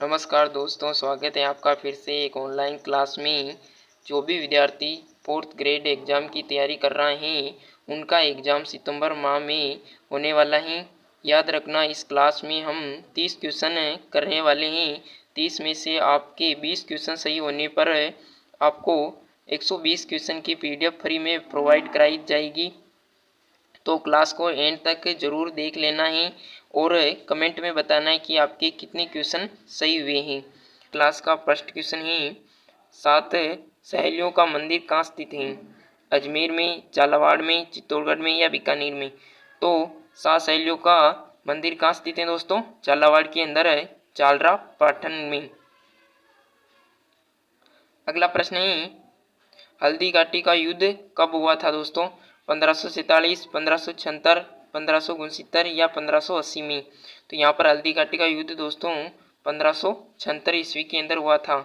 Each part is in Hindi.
नमस्कार दोस्तों, स्वागत है आपका फिर से एक ऑनलाइन क्लास में। जो भी विद्यार्थी फोर्थ ग्रेड एग्ज़ाम की तैयारी कर रहे हैं, उनका एग्ज़ाम सितंबर माह में होने वाला है। याद रखना, इस क्लास में हम 30 क्वेश्चन करने वाले हैं। 30 में से आपके 20 क्वेश्चन सही होने पर आपको 120 क्वेश्चन की PDF फ्री में प्रोवाइड कराई जाएगी। तो क्लास को एंड तक ज़रूर देख लेना है और कमेंट में बताना है कि आपके कितने क्वेश्चन सही हुए हैं। क्लास का फर्स्ट क्वेश्चन है, 7 सहेलियों का मंदिर कहाँ स्थित है? अजमेर में, झालावाड़ में, चित्तौड़गढ़ में या बीकानेर में? तो 7 सहेलियों का मंदिर कहाँ स्थित है दोस्तों? झालावाड़ के अंदर है, झालरा पाटन में। अगला प्रश्न है, हल्दी घाटी का युद्ध कब हुआ था दोस्तों? 1547, 1576, 1569 या 1580 में? तो यहाँ पर हल्दी घाटी का युद्ध दोस्तों 1576 ईस्वी के अंदर हुआ था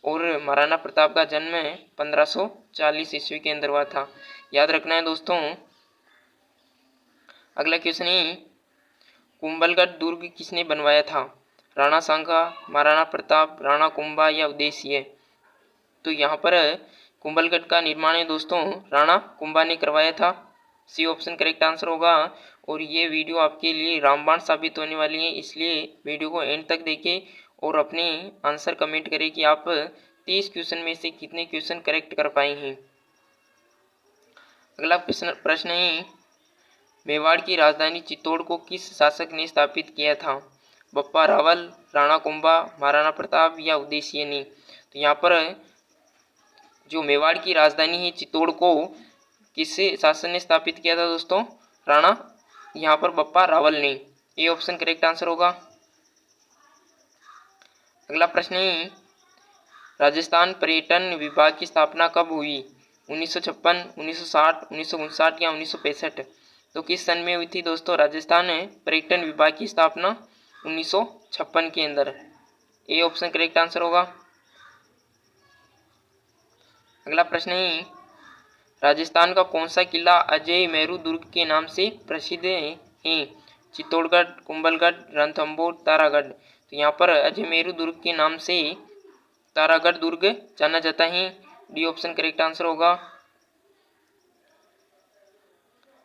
और महाराणा प्रताप का जन्म 1540 ईस्वी के अंदर हुआ था। याद रखना है दोस्तों। अगला क्वेश्चन है, कुंभलगढ़ दुर्ग किसने बनवाया था? राणा सांगा, महाराणा प्रताप, राणा कुंभा या उदयसिंह? तो यहाँ पर कुंभलगढ़ का निर्माण है दोस्तों राणा कुंभा ने करवाया था। सी ऑप्शन करेक्ट आंसर होगा। और ये वीडियो आपके लिए रामबाण साबित होने वाली है, इसलिए वीडियो को एंड तक देखें और अपने आंसर कमेंट करें कि आप 30 क्वेश्चन में से कितने क्वेश्चन करेक्ट कर पाए हैं। अगला प्रश्न है, मेवाड़ की राजधानी चित्तौड़ को किस शासक ने स्थापित किया था? बप्पा रावल, राणा कुंभा, महाराणा प्रताप या उदयसिंह ने? तो यहाँ पर जो मेवाड़ की राजधानी है चित्तौड़ को किससे शासन ने स्थापित किया था दोस्तों? राणा यहाँ पर बप्पा रावल ने। ये ऑप्शन करेक्ट आंसर होगा। अगला प्रश्न है, राजस्थान पर्यटन विभाग की स्थापना कब हुई? 1956, 1960, 1959 या 1965? तो किस सन में हुई थी दोस्तों राजस्थान पर्यटन विभाग की स्थापना? 1956 के अंदर। ये ऑप्शन करेक्ट आंसर होगा। अगला प्रश्न है, राजस्थान का कौन सा किला अजय मेरू दुर्ग के नाम से प्रसिद्ध है? चित्तौड़गढ़, कुंभलगढ़, रणथंभौर, तारागढ़? तो यहाँ पर अजय मेरू दुर्ग के नाम से तारागढ़ दुर्ग जाना जाता है। डी ऑप्शन करेक्ट आंसर होगा।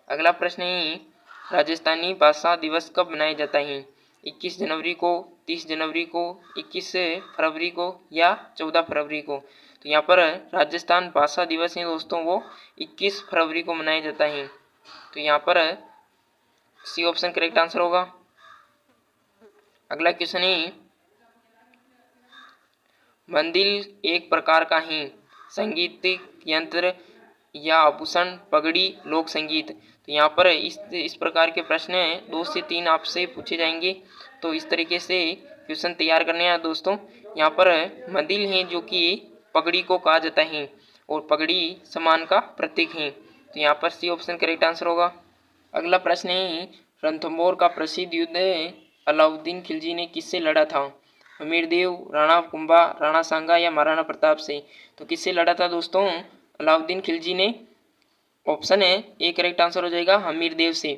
अगला प्रश्न है, राजस्थानी भाषा दिवस कब मनाया जाता है? 21 जनवरी को, 30 जनवरी को, 21 फरवरी को या 14 फरवरी को? तो यहाँ पर राजस्थान भाषा दिवस है दोस्तों वो 21 फरवरी को मनाया जाता है। तो यहाँ पर सी ऑप्शन करेक्ट आंसर होगा। अगला क्वेश्चन है, मंदिर एक प्रकार का है, संगीतिक यंत्र या आभूषण, पगड़ी, लोक संगीत? तो यहाँ पर इस प्रकार के प्रश्न 2 से 3 आपसे पूछे जाएंगे। तो इस तरीके से क्वेश्चन तैयार करने हैं दोस्तों। यहाँ पर मंदिर है जो कि पगड़ी को कहा जाता है और पगड़ी सम्मान का प्रतीक है। तो यहाँ पर सी ऑप्शन करेक्ट आंसर होगा। अगला प्रश्न है, रणथंभौर का प्रसिद्ध युद्ध अलाउद्दीन खिलजी ने किससे लड़ा था? हमीरदेव, राणा कुंभा, राणा सांगा या महाराणा प्रताप से? तो किससे लड़ा था दोस्तों? अलाउद्दीन खिलजी ने। ऑप्शन है ए करेक्ट आंसर हो जाएगा, हमीरदेव से।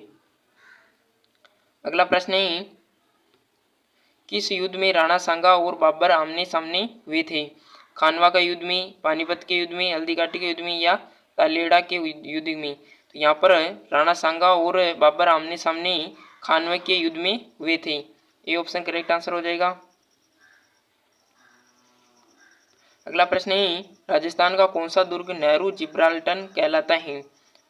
अगला प्रश्न है, किस युद्ध में राणा सांगा और बाबर आमने सामने हुए थे? खानवा का युद्ध में, पानीपत के युद्ध में, हल्दी घाटी के युद्ध में या तालेड़ा के युद्ध में? तो यहाँ पर राणा सांगा और बाबर आमने सामने खानवा के युद्ध में हुए थे। ये ऑप्शन करेक्ट आंसर हो जाएगा। अगला प्रश्न है, राजस्थान का कौन सा दुर्ग नेहरू जिब्राल्टर कहलाता है?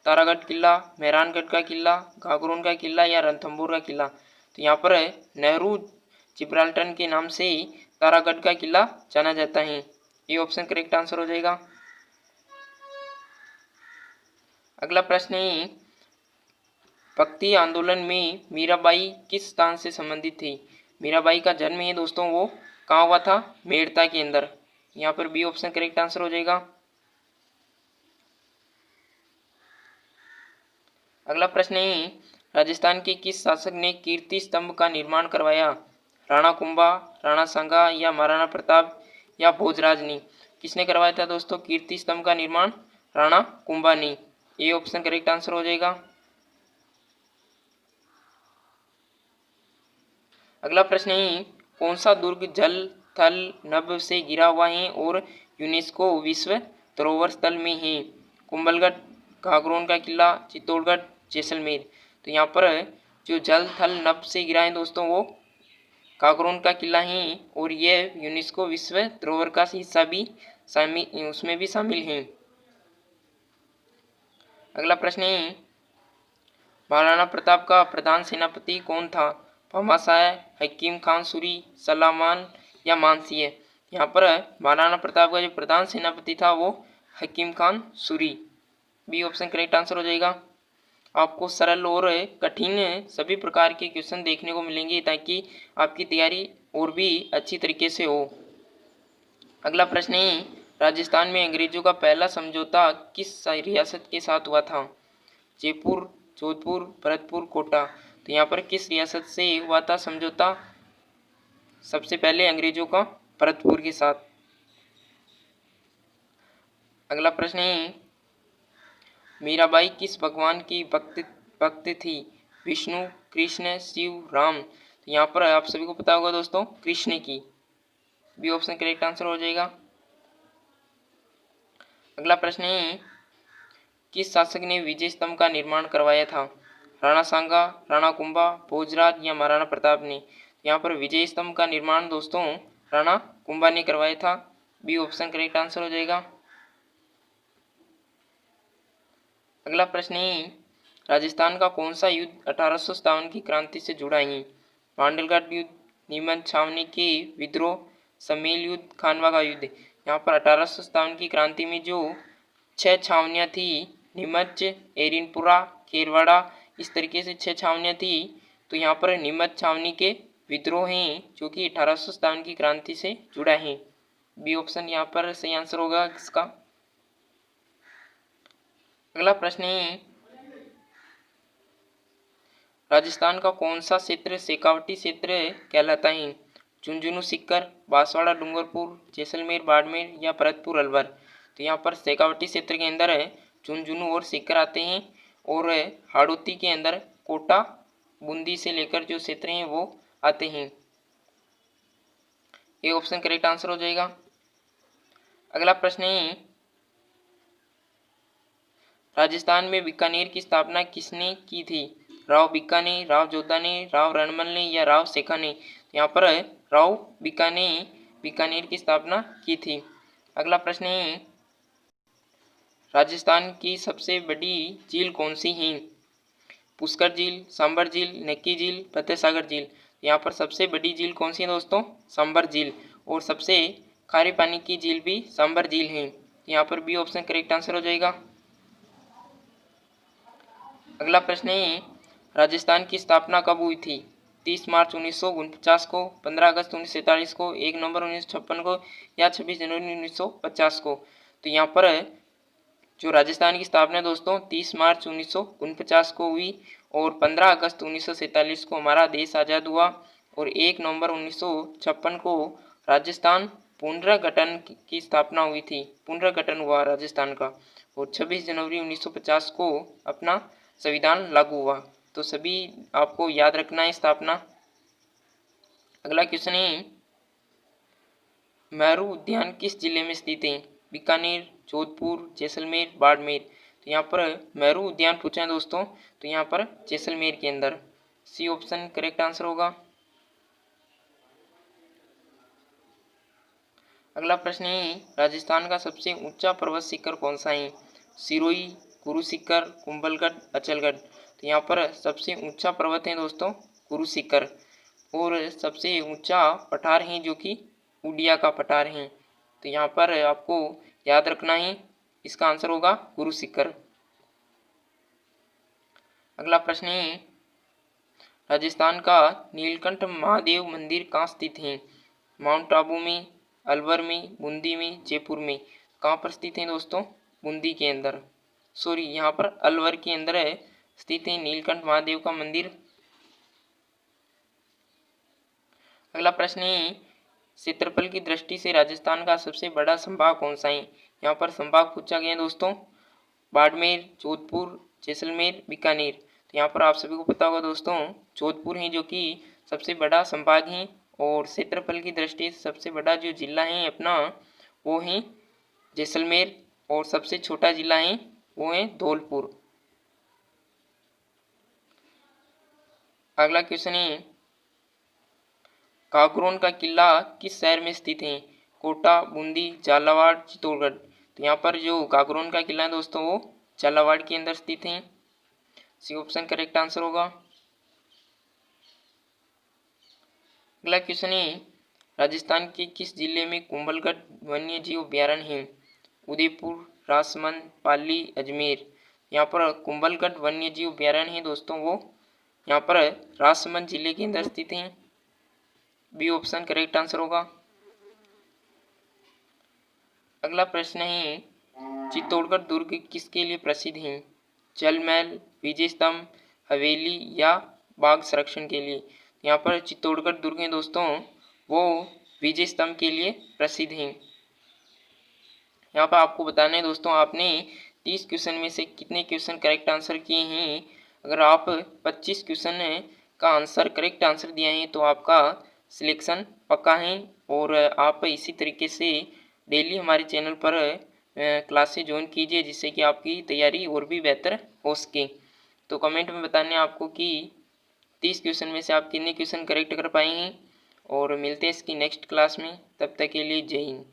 तारागढ़ किला, मेहरानगढ़ का किला, घाघरोन का किला या रणथंभौर का किला? तो यहाँ पर नेहरू जिब्राल्टर के नाम से तारागढ़ का किला जाना जाता है। ये ऑप्शन करेक्ट आंसर हो जाएगा। अगला प्रश्न है, भक्ति आंदोलन में मीराबाई किस स्थान से संबंधित थी? मीराबाई का जन्म है दोस्तों वो कहाँ हुआ था? मेड़ता के अंदर। यहाँ पर बी ऑप्शन करेक्ट आंसर हो जाएगा। अगला प्रश्न है, राजस्थान के किस शासक ने कीर्ति स्तंभ का निर्माण करवाया? राणा कुंभा, राणा सांगा या महाराणा प्रताप या भोजराज ने? किसने करवाया था दोस्तों कीर्ति स्तंभ का निर्माण? राणा कुंभा ने। ये ऑप्शन करेक्ट आंसर हो जाएगा। अगला प्रश्न है, कौन सा दुर्ग जल थल नभ से घिरा हुआ है और यूनेस्को विश्व धरोहर स्थल में है। कुंभलगढ़, घाघरोन का किला, चित्तौड़गढ़, जैसलमेर। तो यहाँ पर जो जल थल नभ से घिरा है दोस्तों वो घाघरोन का किला है और यह यूनेस्को विश्व धरोहर का हिस्सा भी उसमें भी शामिल है। अगला प्रश्न है महाराणा प्रताप का प्रधान सेनापति कौन था? भामाशाह, हकीम खान सूरी, सलामान या मानसिंह। यहाँ पर महाराणा प्रताप का जो प्रधान सेनापति था वो Hakim Khan Suri. B option correct answer हो जाएगा। आपको सरल और कठिन सभी प्रकार के क्वेश्चन देखने को मिलेंगे ताकि आपकी तैयारी और भी अच्छी तरीके से हो। अगला प्रश्न है राजस्थान में अंग्रेजों का पहला समझौता किस रियासत के साथ हुआ था? जयपुर, जोधपुर, भरतपुर, कोटा। तो यहाँ पर किस रियासत से हुआ था समझौता? सबसे पहले अंग्रेजों का भरतपुर के साथ। अगला प्रश्न है मीराबाई किस भगवान की भक्त थी? विष्णु, कृष्ण, शिव, राम। तो यहाँ पर आप सभी को पता होगा दोस्तों कृष्ण की। बी ऑप्शन करेक्ट आंसर हो जाएगा। अगला प्रश्न है किस शासक ने विजय स्तंभ का निर्माण करवाया था? राणा सांगा, राणा कुंभा, भोजराज या महाराणा प्रताप ने। यहाँ पर विजय स्तंभ का निर्माण दोस्तों राणा कुंभा ने करवाया था। बी ऑप्शन करेक्ट आंसर हो जाएगा। अगला प्रश्न है राजस्थान का कौन सा युद्ध 1857 की क्रांति से जुड़ा है? मांडलगढ़ युद्ध, नीमच छावनी के विद्रोह, समेल युद्ध, खानवा का युद्ध। यहाँ पर 1857 की क्रांति में जो 6 छावनियाँ थी, नीमच, एरिनपुरा, खेरवाड़ा, इस तरीके से 6 छावनियाँ थी। तो यहाँ पर नीमच छावनी के विद्रोह हैं जो कि 1857 की क्रांति से जुड़ा है। बी ऑप्शन यहाँ पर सही आंसर होगा इसका। अगला प्रश्न है राजस्थान का कौन सा क्षेत्र शेखावटी क्षेत्र कहलाता है? झुंझुनू सीकर, बांसवाड़ा डूंगरपुर, जैसलमेर बाड़मेर या भरतपुर अलवर। तो यहाँ पर शेखावटी क्षेत्र के अंदर झुंझुनू और सीकर आते हैं और हाड़ौती के अंदर कोटा, बूंदी से लेकर जो क्षेत्र हैं वो आते हैं। ये ऑप्शन करेक्ट आंसर हो जाएगा। अगला प्रश्न है राजस्थान में बीकानेर की स्थापना किसने की थी? राव बीका ने, राव जोधा ने, राव रणमल ने या राव शेखा ने। यहाँ पर राव बीका ने बीकानेर की स्थापना की थी। अगला प्रश्न है राजस्थान की सबसे बड़ी झील कौन सी है? पुष्कर झील, सांबर झील, नक्की झील, फतेह सागर झील। यहाँ पर सबसे बड़ी झील कौन सी है दोस्तों? सांबर झील। और सबसे खारे पानी की झील भी सांबर झील है। यहाँ पर बी ऑप्शन करेक्ट आंसर हो जाएगा। अगला प्रश्न है राजस्थान की स्थापना कब हुई थी? 30 मार्च 1949 को, 15 अगस्त 1947 को, 1 नवंबर 1956 को या 26 जनवरी 1950 को। तो यहाँ पर जो राजस्थान की स्थापना दोस्तों 30 मार्च 1949 को हुई और 15 अगस्त 1947 को हमारा देश आज़ाद हुआ और 1 नवंबर 1956 को राजस्थान पुनर्गठन की स्थापना हुई थी, पुनर्गठन हुआ राजस्थान का और 26 जनवरी 1950 को अपना संविधान लागू हुआ। तो सभी आपको याद रखना है स्थापना। अगला क्वेश्चन है मेरू उद्यान किस जिले में स्थित है? बीकानेर, जोधपुर, जैसलमेर, बाड़मेर। तो यहाँ पर मेरू उद्यान पूछा है दोस्तों, तो यहाँ पर जैसलमेर के अंदर। सी ऑप्शन करेक्ट आंसर होगा। अगला प्रश्न है राजस्थान का सबसे ऊंचा पर्वत शिखर कौन सा है? सिरोही, गुरु शिखर, कुंभलगढ़, अचलगढ़। तो यहाँ पर सबसे ऊंचा पर्वत है दोस्तों गुरु शिखर और सबसे ऊंचा पठार है जो कि उड़िया का पठार है। तो यहाँ पर आपको याद रखना है, इसका आंसर होगा गुरु शिखर। अगला प्रश्न है राजस्थान का नीलकंठ महादेव मंदिर कहाँ स्थित है? माउंट आबू में, अलवर में, बूंदी में, जयपुर में। कहाँ पर स्थित है दोस्तों? बूंदी के अंदर, सॉरी यहाँ पर अलवर के अंदर है स्थित है नीलकंठ महादेव का मंदिर। अगला प्रश्न है क्षेत्रफल की दृष्टि से राजस्थान का सबसे बड़ा संभाग कौन सा है? यहाँ पर संभाग पूछा गया दोस्तों बाड़मेर, जोधपुर, जैसलमेर, बीकानेर। तो यहाँ पर आप सभी को पता होगा दोस्तों जोधपुर है जो कि सबसे बड़ा संभाग है और क्षेत्रफल की दृष्टि से सबसे बड़ा जो जिला है अपना वो है जैसलमेर, और सबसे छोटा जिला है वो है धौलपुर। अगला क्वेश्चन है काकरोन का किला किस शहर में स्थित है? कोटा, बूंदी, झालावाड़, चित्तौड़गढ़। तो यहाँ पर जो काकरोन का किला है दोस्तों वो झालावाड़ के अंदर स्थित है। सी ऑप्शन करेक्ट आंसर होगा। अगला क्वेश्चन है राजस्थान के किस जिले में कुंभलगढ़ वन्य जीव अभ्यारण्य है? उदयपुर, राजसमंद, पाली, अजमेर। यहाँ पर कुंभलगढ़ वन्य जीव अभ्यारण्य है दोस्तों वो यहाँ पर राजसमंद जिले के अंदर स्थित है। बी ऑप्शन करेक्ट आंसर होगा। अगला प्रश्न है चित्तौड़गढ़ दुर्ग किसके लिए प्रसिद्ध है? जल महल, विजय स्तंभ, हवेली या बाघ संरक्षण के लिए। यहाँ पर चित्तौड़गढ़ दुर्ग है दोस्तों वो विजय स्तंभ के लिए प्रसिद्ध है। यहाँ पर आपको बताना है दोस्तों आपने 30 क्वेश्चन में से कितने क्वेश्चन करेक्ट आंसर किए हैं। अगर आप 25 क्वेश्चन का आंसर करेक्ट आंसर दिया है तो आपका सिलेक्शन पक्का है। और आप इसी तरीके से डेली हमारे चैनल पर क्लासेस ज्वाइन कीजिए जिससे कि आपकी तैयारी और भी बेहतर हो सके। तो कमेंट में बताने आपको कि 30 क्वेश्चन में से आप कितने क्वेश्चन करेक्ट कर पाए हैं। और मिलते हैं इसकी नेक्स्ट क्लास में, तब तक के लिए जय हिंद।